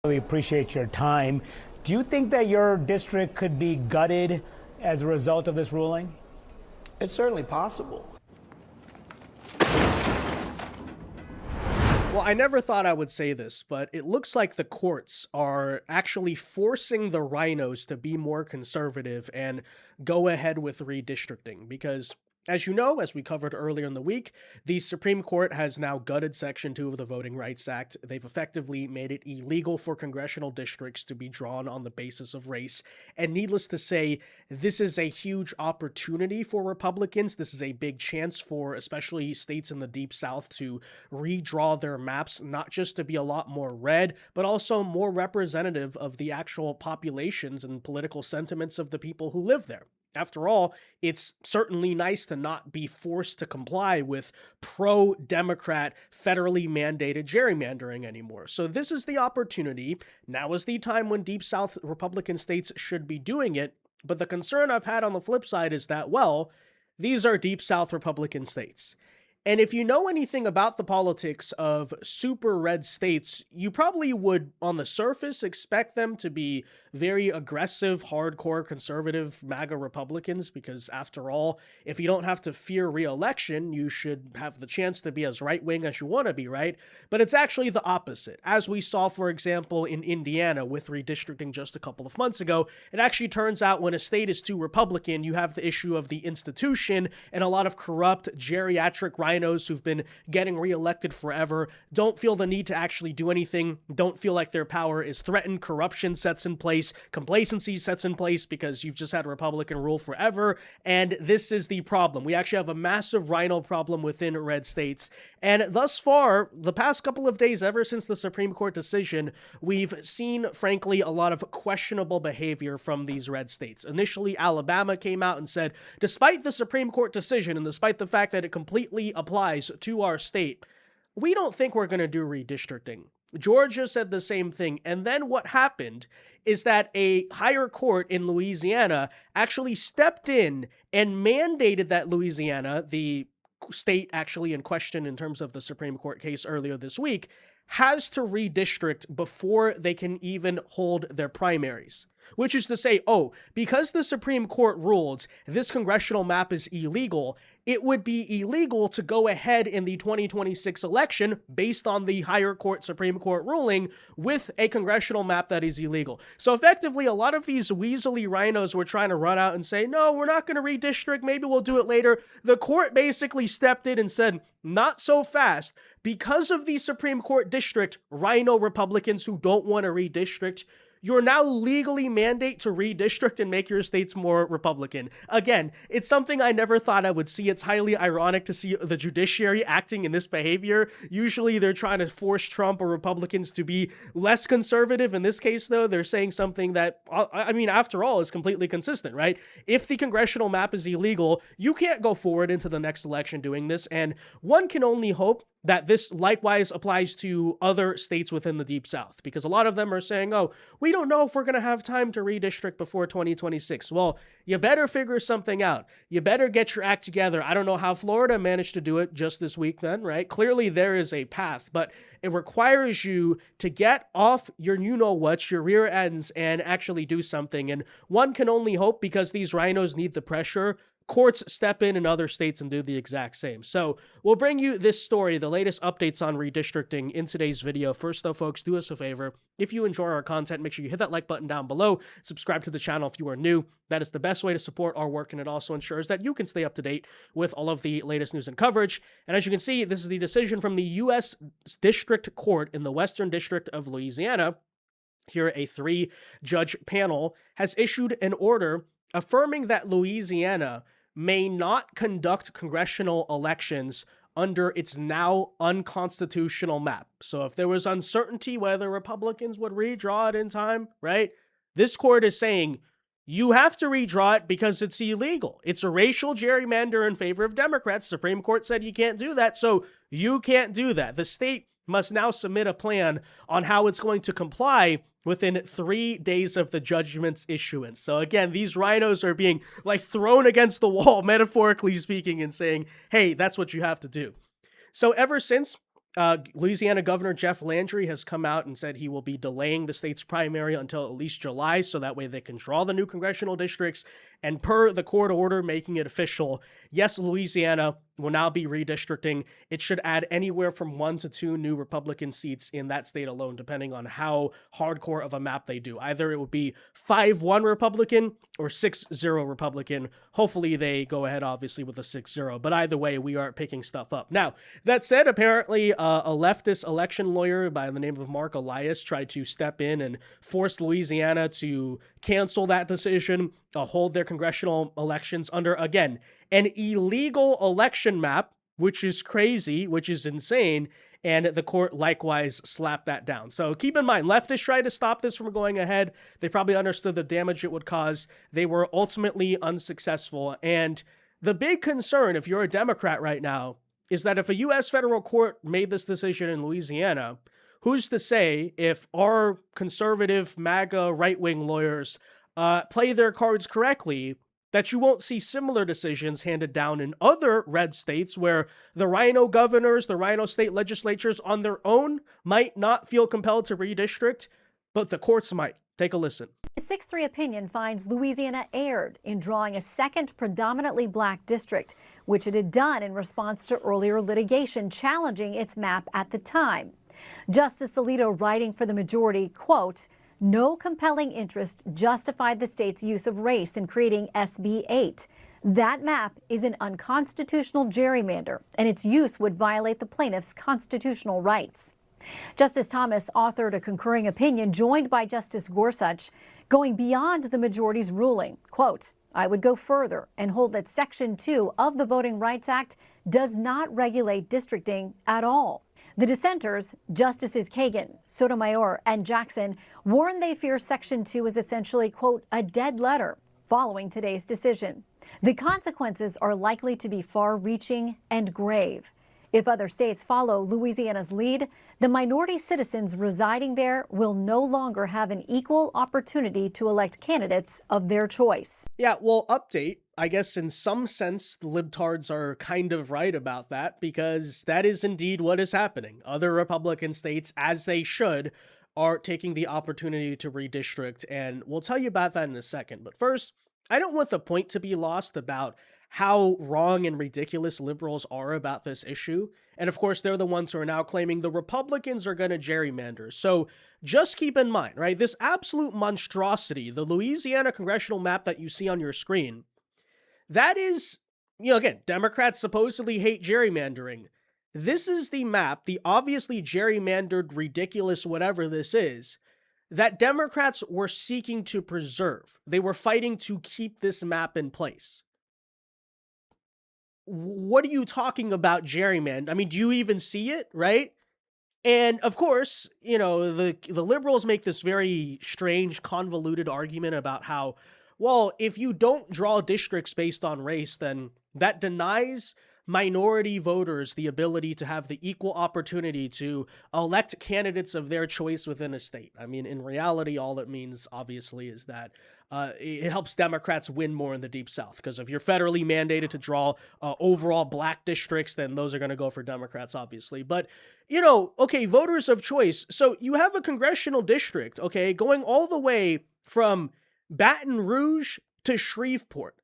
Really appreciate your time. Do you think that your district could be gutted as a result of this ruling? It's certainly possible. Well, I never thought I would say this, but it looks like the courts are actually forcing the rhinos to be more conservative and go ahead with redistricting because, as you know, as we covered earlier in the week, the Supreme Court has now gutted Section 2 of the Voting Rights Act. They've effectively made it illegal for congressional districts to be drawn on the basis of race. And needless to say, this is a huge opportunity for Republicans. This is a big chance for especially states in the Deep South to redraw their maps, not just to be a lot more red, but also more representative of the actual populations and political sentiments of the people who live there. After all, it's certainly nice to not be forced to comply with pro-Democrat, federally mandated gerrymandering anymore. So this is the opportunity. Now is the time when Deep South Republican states should be doing it. But the concern I've had on the flip side is that, well, these are Deep South Republican states. And if you know anything about the politics of super red states, you probably would, on the surface, expect them to be very aggressive, hardcore, conservative MAGA Republicans, because after all, if you don't have to fear re-election, you should have the chance to be as right-wing as you want to be, right? But it's actually the opposite. As we saw, for example, in Indiana with redistricting just a couple of months ago, it actually turns out when a state is too Republican, you have the issue of the institution and a lot of corrupt, geriatric rhinos who've been getting reelected forever don't feel the need to actually do anything, don't feel like their power is threatened, corruption sets in place, complacency sets in place because you've just had Republican rule forever, and this is the problem. We actually have a massive rhino problem within red states, and thus far, the past couple of days, ever since the Supreme Court decision, we've seen, frankly, a lot of questionable behavior from these red states. Initially, Alabama came out and said, despite the Supreme Court decision and despite the fact that it completely applies to our state, we don't think we're going to do redistricting. Georgia said the same thing. And then what happened is that a higher court in Louisiana actually stepped in and mandated that Louisiana, the state actually in question in terms of the Supreme Court case earlier this week, has to redistrict before they can even hold their primaries. Which is to say, oh, because the Supreme Court ruled this congressional map is illegal, it would be illegal to go ahead in the 2026 election based on the higher court Supreme Court ruling with a congressional map that is illegal. So effectively, a lot of these weaselly rhinos were trying to run out and say, no, we're not going to redistrict, maybe we'll do it later. The court basically stepped in and said, not so fast. Because of the Supreme Court district, rhino Republicans who don't want to redistrict, you're now legally mandate to redistrict and make your states more Republican. Again, it's something I never thought I would see. It's highly ironic to see the judiciary acting in this behavior. Usually they're trying to force Trump or Republicans to be less conservative. In this case, though, they're saying something that, I mean, after all, is completely consistent, right? If the congressional map is illegal, you can't go forward into the next election doing this. And one can only hope that this likewise applies to other states within the Deep South, because a lot of them are saying, oh, we don't know if we're going to have time to redistrict before 2026. Well, you better figure something out. You better get your act together. I don't know how Florida managed to do it just this week then, right? Clearly there is a path, but it requires you to get off your you-know-what, your rear ends, and actually do something. And one can only hope, because these rhinos need the pressure, courts step in other states and do the exact same. So we'll bring you this story, the latest updates on redistricting, in today's video. First though, folks, do us a favor. If you enjoy our content, make sure you hit that like button down below. Subscribe to the channel if you are new. That is the best way to support our work, and it also ensures that you can stay up to date with all of the latest news and coverage. And as you can see, this is the decision from the U.S. District Court in the Western District of Louisiana. Here, a 3-judge panel has issued an order affirming that Louisiana may not conduct congressional elections under its now unconstitutional map. So if there was uncertainty whether Republicans would redraw it in time, right? This court is saying you have to redraw it because it's illegal. It's a racial gerrymander in favor of Democrats. Supreme Court said you can't do that, so you can't do that. The state must now submit a plan on how it's going to comply within 3 days of the judgment's issuance. So again, these rhinos are being like thrown against the wall, metaphorically speaking, and saying, hey, that's what you have to do. So ever since Louisiana Governor Jeff Landry has come out and said he will be delaying the state's primary until at least July, so that way they can draw the new congressional districts. And per the court order making it official, yes, Louisiana will now be redistricting. It should add anywhere from 1 to 2 new Republican seats in that state alone, depending on how hardcore of a map they do. Either it would be 5-1 Republican or 6-0 Republican. Hopefully they go ahead, obviously, with a 6-0. But either way, we are picking stuff up. Now, that said, apparently a leftist election lawyer by the name of Mark Elias tried to step in and force Louisiana to cancel that decision, hold their congressional elections under, again, an illegal election map, which is crazy, which is insane, and the court likewise slapped that down. So keep in mind, leftists tried to stop this from going ahead. They probably understood the damage it would cause. They were ultimately unsuccessful. And the big concern, if you're a Democrat right now, is that if a U.S. federal court made this decision in Louisiana, who's to say if our conservative MAGA right-wing lawyers play their cards correctly, that you won't see similar decisions handed down in other red states where the rhino governors, the rhino state legislatures on their own might not feel compelled to redistrict, but the courts might. Take a listen. The 6-3 opinion finds Louisiana erred in drawing a second predominantly black district, which it had done in response to earlier litigation challenging its map at the time. Justice Alito, writing for the majority, quote, "No compelling interest justified the state's use of race in creating SB 8. That map is an unconstitutional gerrymander, and its use would violate the plaintiff's constitutional rights." Justice Thomas authored a concurring opinion joined by Justice Gorsuch, going beyond the majority's ruling. Quote, "I would go further and hold that Section 2 of the Voting Rights Act does not regulate districting at all." The dissenters, Justices Kagan, Sotomayor, and Jackson, warned they fear Section 2 is essentially, quote, "a dead letter" following today's decision. The consequences are likely to be far-reaching and grave. If other states follow Louisiana's lead, the minority citizens residing there will no longer have an equal opportunity to elect candidates of their choice. Yeah, well, update. I guess in some sense, the libtards are kind of right about that, because that is indeed what is happening. Other Republican states, as they should, are taking the opportunity to redistrict, and we'll tell you about that in a second. But first, I don't want the point to be lost about how wrong and ridiculous liberals are about this issue. And of course, they're the ones who are now claiming the Republicans are going to gerrymander. So just keep in mind, right, this absolute monstrosity, the Louisiana congressional map that you see on your screen, that is, again, Democrats supposedly hate gerrymandering. This is the map, the obviously gerrymandered, ridiculous whatever this is, that Democrats were seeking to preserve. They were fighting to keep this map in place. What are you talking about, gerrymander? I mean, do you even see it, right? And of course, the liberals make this very strange, convoluted argument about how, well, if you don't draw districts based on race, then that denies minority voters the ability to have the equal opportunity to elect candidates of their choice within a state. I mean, in reality, all it means, obviously, is that it helps Democrats win more in the Deep South, because if you're federally mandated to draw overall black districts, then those are going to go for Democrats, obviously. But, okay, voters of choice. So you have a congressional district, okay, going all the way from Baton Rouge to Shreveport.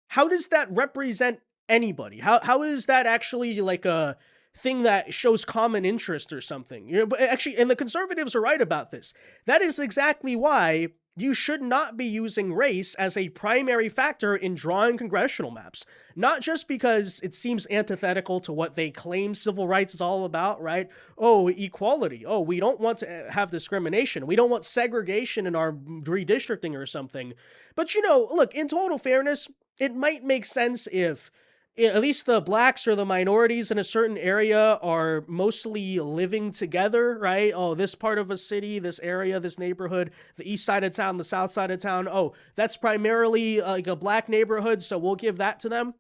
How does that represent anybody? How is that actually like a thing that shows common interest or something? But actually, and the conservatives are right about this. That is exactly why you should not be using race as a primary factor in drawing congressional maps. Not just because it seems antithetical to what they claim civil rights is all about, right? Oh, equality. Oh, we don't want to have discrimination. We don't want segregation in our redistricting or something. But, look, in total fairness, it might make sense if at least the blacks or the minorities in a certain area are mostly living together, right? Oh, this part of a city, this area, this neighborhood, the east side of town, the south side of town. Oh, that's primarily like a black neighborhood, so we'll give that to them.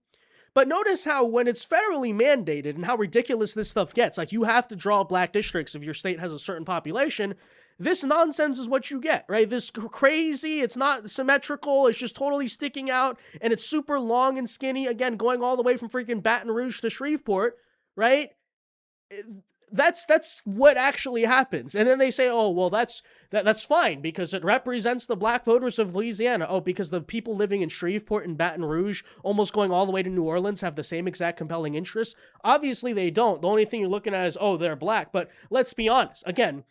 But notice how when it's federally mandated and how ridiculous this stuff gets, like you have to draw black districts if your state has a certain population, this nonsense is what you get, right? This crazy, it's not symmetrical, it's just totally sticking out, and it's super long and skinny, again, going all the way from freaking Baton Rouge to Shreveport, right? That's what actually happens. And then they say, oh, well, that's fine because it represents the black voters of Louisiana. Oh, because the people living in Shreveport and Baton Rouge, almost going all the way to New Orleans, have the same exact compelling interests. Obviously, they don't. The only thing you're looking at is, oh, they're black. But let's be honest. Again,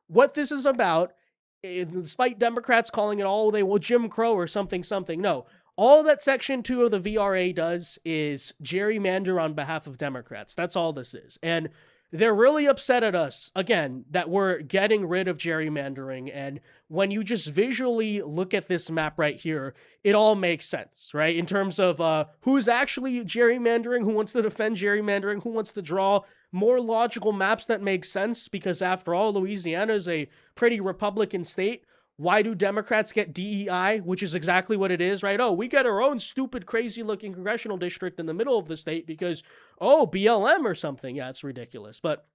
what this is about, despite Democrats calling it all, Jim Crow or something. No. All that Section 2 of the VRA does is gerrymander on behalf of Democrats. That's all this is. And they're really upset at us, again, that we're getting rid of gerrymandering. And when you just visually look at this map right here, it all makes sense, right? In terms of who's actually gerrymandering, who wants to defend gerrymandering, who wants to draw more logical maps that make sense. Because after all, Louisiana is a pretty Republican state. Why do Democrats get DEI, which is exactly what it is, right? Oh, we get our own stupid, crazy-looking congressional district in the middle of the state because, oh, BLM or something. Yeah, it's ridiculous. But,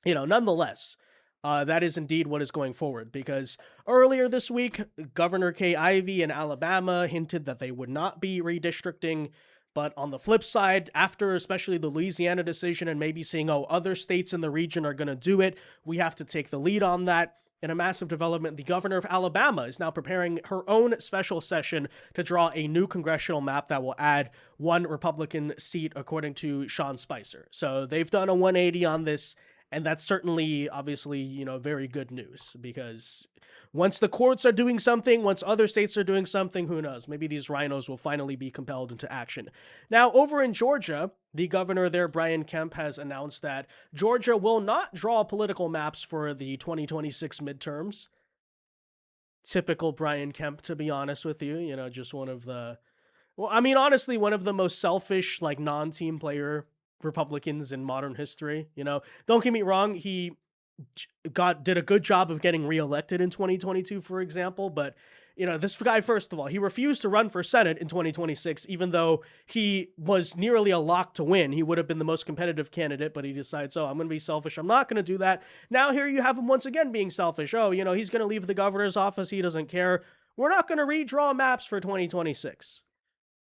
nonetheless, that is indeed what is going forward because earlier this week, Governor Kay Ivey in Alabama hinted that they would not be redistricting. But on the flip side, after especially the Louisiana decision and maybe seeing, oh, other states in the region are going to do it, we have to take the lead on that. In a massive development, the governor of Alabama is now preparing her own special session to draw a new congressional map that will add one Republican seat, according to Sean Spicer. So they've done a 180 on this, and that's certainly, obviously, very good news, because once the courts are doing something, once other states are doing something, who knows? Maybe these rhinos will finally be compelled into action. Now, over in Georgia, the governor there, Brian Kemp, has announced that Georgia will not draw political maps for the 2026 midterms. Typical Brian Kemp, to be honest with you. Just one of the... Well, I mean, honestly, one of the most selfish, non-team player Republicans in modern history. Don't get me wrong, he did a good job of getting reelected in 2022, for example, but this guy, first of all, he refused to run for Senate in 2026, even though he was nearly a lock to win. He would have been the most competitive candidate, but he decides, I'm going to be selfish. I'm not going to do that. Now here you have him once again being selfish. He's going to leave the governor's office. He doesn't care. We're not going to redraw maps for 2026.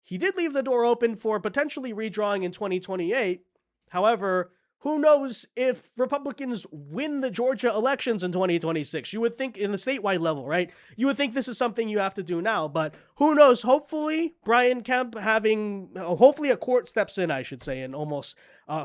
He did leave the door open for potentially redrawing in 2028. However, who knows if Republicans win the Georgia elections in 2026? You would think in the statewide level, right? You would think this is something you have to do now, but who knows? Hopefully, Brian Kemp hopefully a court steps in, I should say, and almost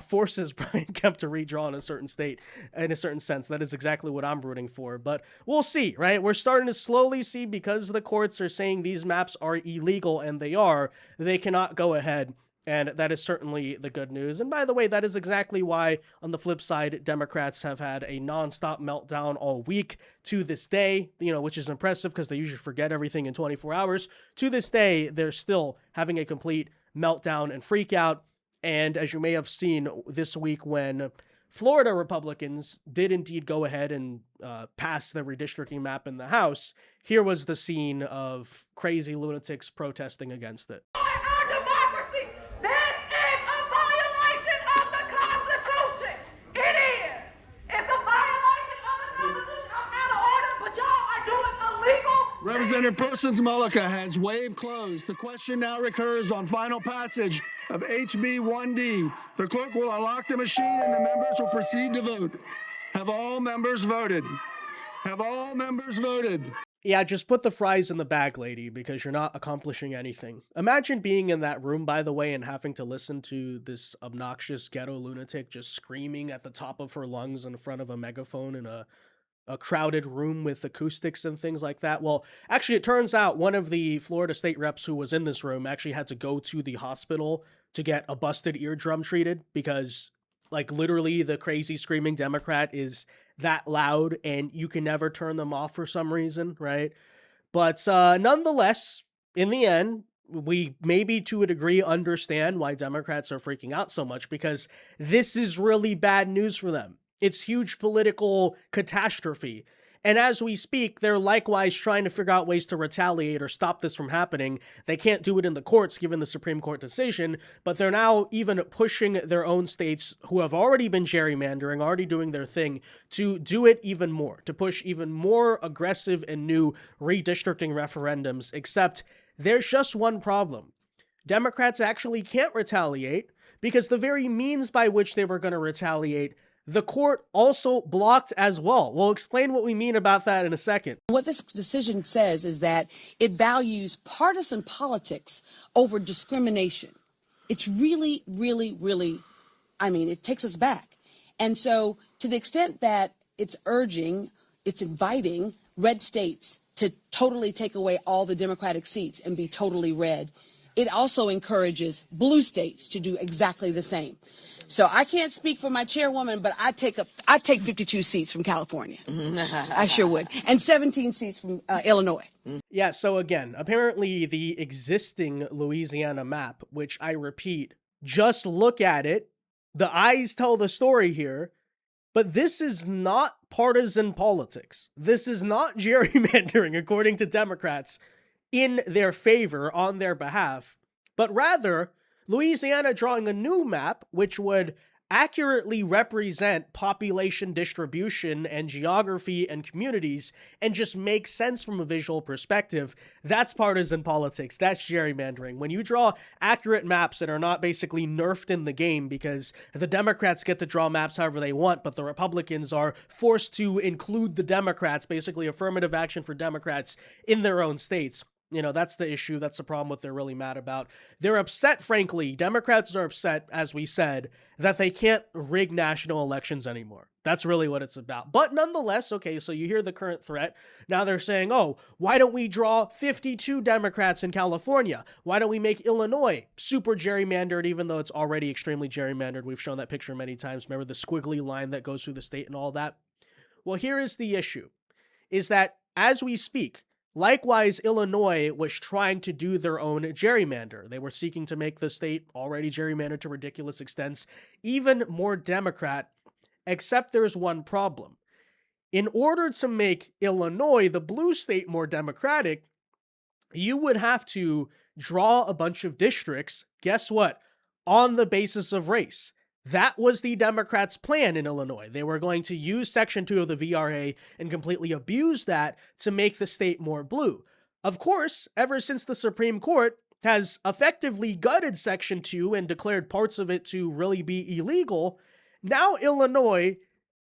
forces Brian Kemp to redraw in a certain state, in a certain sense. That is exactly what I'm rooting for, but we'll see, right? We're starting to slowly see, because the courts are saying these maps are illegal, and they cannot go ahead. And that is certainly the good news. And by the way, that is exactly why, on the flip side, Democrats have had a nonstop meltdown all week to this day, which is impressive because they usually forget everything in 24 hours. To this day, they're still having a complete meltdown and freak out. And as you may have seen this week, when Florida Republicans did indeed go ahead and pass the redistricting map in the House, here was the scene of crazy lunatics protesting against it. Representative Persons Mullica has waived closed. The question now recurs on final passage of HB 1D. The clerk will unlock the machine and the members will proceed to vote. Have all members voted? Have all members voted? Yeah, just put the fries in the bag, lady, because you're not accomplishing anything. Imagine being in that room, by the way, and having to listen to this obnoxious ghetto lunatic just screaming at the top of her lungs in front of a megaphone in a crowded room with acoustics and things like that. Well, actually, it turns out one of the Florida state reps who was in this room actually had to go to the hospital to get a busted eardrum treated because, literally the crazy screaming Democrat is that loud and you can never turn them off for some reason, right? But nonetheless, in the end, we maybe to a degree understand why Democrats are freaking out so much, because this is really bad news for them. It's huge political catastrophe. And as we speak, they're likewise trying to figure out ways to retaliate or stop this from happening. They can't do it in the courts given the Supreme Court decision, but they're now even pushing their own states who have already been gerrymandering, already doing their thing, to do it even more, to push even more aggressive and new redistricting referendums, except there's just one problem. Democrats actually can't retaliate because the very means by which they were going to retaliate, the court also blocked as well. We'll explain what we mean about that in a second. What this decision says is that it values partisan politics over discrimination. It's really, really, really, I mean, it takes us back. And so to the extent that it's inviting red states to totally take away all the Democratic seats and be totally red, it also encourages blue states to do exactly the same. So I can't speak for my chairwoman, but I take 52 seats from California. I sure would. And 17 seats from Illinois. Yeah, so again, apparently the existing Louisiana map, which I repeat, just look at it. The eyes tell the story here. But this is not partisan politics. This is not gerrymandering, according to Democrats, in their favor, on their behalf, but rather Louisiana drawing a new map which would accurately represent population distribution and geography and communities and just make sense from a visual perspective. That's partisan politics. That's gerrymandering. When you draw accurate maps that are not basically nerfed in the game because the Democrats get to draw maps however they want, but the Republicans are forced to include the Democrats, basically affirmative action for Democrats in their own states. You know, that's the issue. That's the problem, what they're really mad about. They're upset, frankly. Democrats are upset, as we said, that they can't rig national elections anymore. That's really what it's about. But nonetheless, okay, so you hear the current threat. Now they're saying, oh, why don't we draw 52 Democrats in California? Why don't we make Illinois super gerrymandered, even though it's already extremely gerrymandered? We've shown that picture many times. Remember the squiggly line that goes through the state and all that? Well, here is the issue, is that as we speak, likewise, Illinois was trying to do their own gerrymander. They were seeking to make the state, already gerrymandered to ridiculous extents, even more Democrat, except there's one problem. In order to make Illinois, the blue state, more Democratic, you would have to draw a bunch of districts, guess what, on the basis of race. That was the Democrats' plan in Illinois. They were going to use Section 2 of the VRA and completely abuse that to make the state more blue. Of course, ever since the Supreme Court has effectively gutted Section 2 and declared parts of it to really be illegal, now Illinois,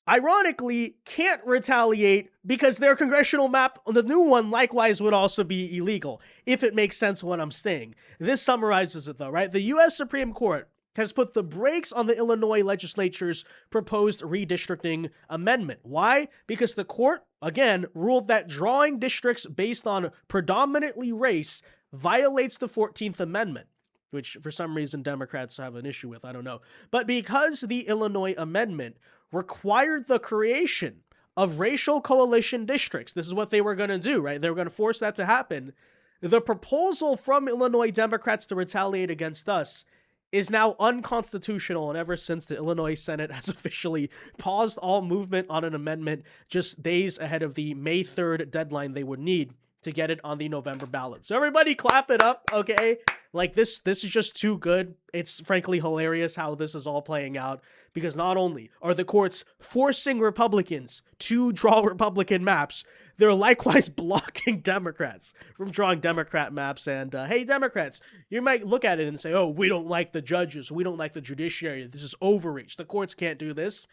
ironically, can't retaliate because their congressional map, the new one, likewise would also be illegal, if it makes sense what I'm saying. This summarizes it though, right? The U.S. Supreme Court has put the brakes on the Illinois legislature's proposed redistricting amendment. Why? Because the court, again, ruled that drawing districts based on predominantly race violates the 14th Amendment, which for some reason Democrats have an issue with, I don't know. But because the Illinois amendment required the creation of racial coalition districts, this is what they were going to do, right? They were going to force that to happen. The proposal from Illinois Democrats to retaliate against us is now unconstitutional, and ever since the Illinois Senate has officially paused all movement on an amendment just days ahead of the May 3rd deadline they would need to get it on the November ballot. So everybody clap it up, okay? Like this is just too good. It's frankly hilarious how this is all playing out, because not only are the courts forcing Republicans to draw Republican maps, they're likewise blocking Democrats from drawing Democrat maps. And hey, Democrats, you might look at it and say, oh, we don't like the judges. We don't like the judiciary. This is overreach. The courts can't do this.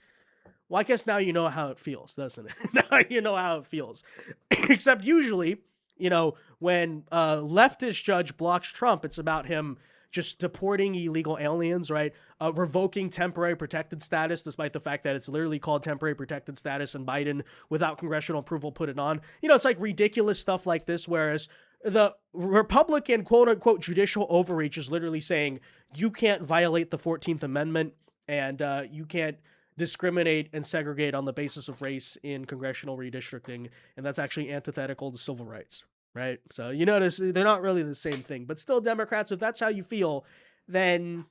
Well, I guess now you know how it feels, doesn't it? Now you know how it feels. Except usually, you know, when a leftist judge blocks Trump, it's about him just deporting illegal aliens, right? Revoking temporary protected status, despite the fact that it's literally called temporary protected status, and Biden, without congressional approval, put it on. You know, it's like ridiculous stuff like this, whereas the Republican quote-unquote judicial overreach is literally saying you can't violate the 14th Amendment and you can't discriminate and segregate on the basis of race in congressional redistricting, and that's actually antithetical to civil rights. Right? So you notice they're not really the same thing, but still, Democrats, if that's how you feel, then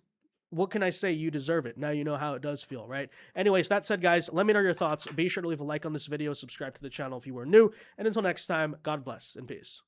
what can I say? You deserve it. Now you know how it does feel, right? Anyways, that said, guys, let me know your thoughts. Be sure to leave a like on this video, subscribe to the channel if you are new, and until next time, God bless and peace.